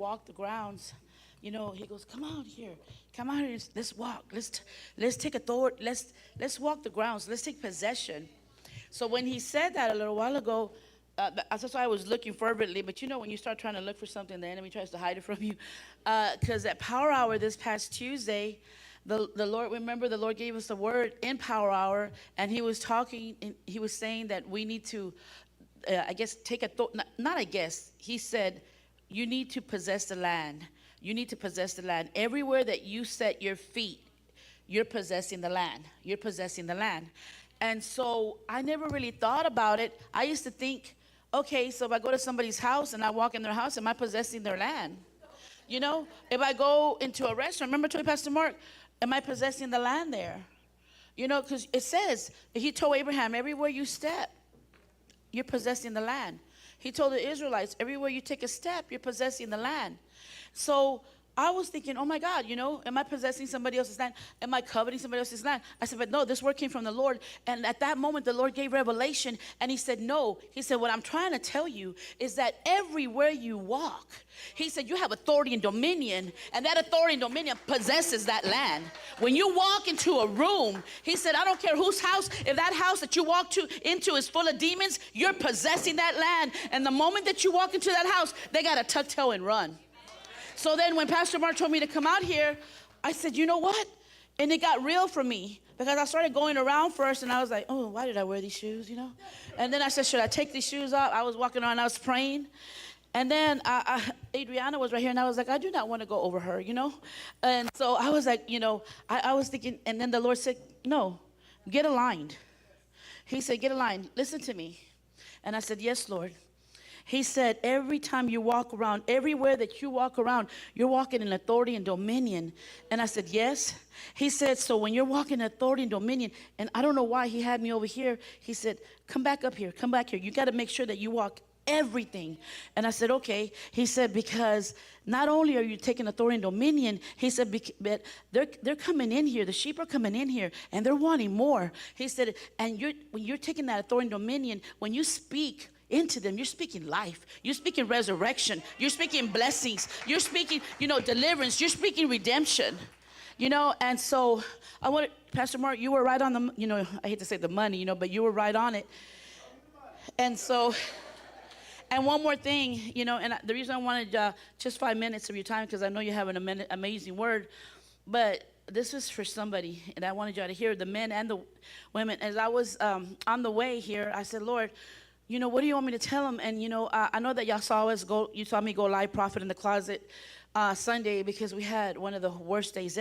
walked the grounds, he goes, "Come out here, come out here. Let's walk. Let's take authority. Let's walk the grounds. Let's take possession." So when he said that a little while ago, that's why I was looking fervently. But when you start trying to look for something, the enemy tries to hide it from you. Because at Power Hour this past Tuesday, the Lord, remember, the Lord gave us the word in Power Hour, and He was talking, and He was saying that we need to, I guess, take a thought. Not I guess. He said, you need to possess the land. You need to possess the land. Everywhere that you set your feet, you're possessing the land. You're possessing the land. And so I never really thought about it. I used to think, okay, so if I go to somebody's house and I walk in their house, am I possessing their land? If I go into a restaurant, remember I told you, Pastor Mark, am I possessing the land there? Because it says, He told Abraham, everywhere you step, you're possessing the land. He told the Israelites, everywhere you take a step, you're possessing the land. So I was thinking, oh my God, am I possessing somebody else's land? Am I coveting somebody else's land? I said, but no, this word came from the Lord. And at that moment, the Lord gave revelation, and He said, no. He said, what I'm trying to tell you is that everywhere you walk, He said, you have authority and dominion, and that authority and dominion possesses that land. When you walk into a room, He said, I don't care whose house, if that house that you walk into is full of demons, you're possessing that land. And the moment that you walk into that house, they got to tuck tail and run. So then when Pastor Mark told me to come out here, I said, you know what? And it got real for me, because I started going around first, and I was like, oh, why did I wear these shoes, And then I said, should I take these shoes off? I was walking around, I was praying. And then Adriana was right here, and I was like, I do not want to go over her, And so I was like, I was thinking, and then the Lord said, no, get aligned. He said, get aligned. Listen to me. And I said, yes, Lord. He said, every time you walk around, everywhere that you walk around, you're walking in authority and dominion. And I said, yes. He said, so when you're walking in authority and dominion, and I don't know why He had me over here. He said, come back up here, come back here. You got to make sure that you walk everything. And I said, okay. He said, because not only are you taking authority and dominion, He said, but they're coming in here. The sheep are coming in here, and they're wanting more. He said, and when you're taking that authority and dominion, when you speak into them, you're speaking life, you're speaking resurrection, you're speaking blessings, you're speaking, deliverance, you're speaking redemption, and so I wanted, Pastor Mark, you were right on the, I hate to say the money, but you were right on it. And so, and one more thing, and the reason I wanted just 5 minutes of your time, because I know you have an amazing word, but this is for somebody, and I wanted you to hear, the men and the women. As I was on the way here, I said, Lord, what do you want me to tell them? And, I know that y'all you saw me go live, Prophet in the Closet, Sunday, because we had one of the worst days ever.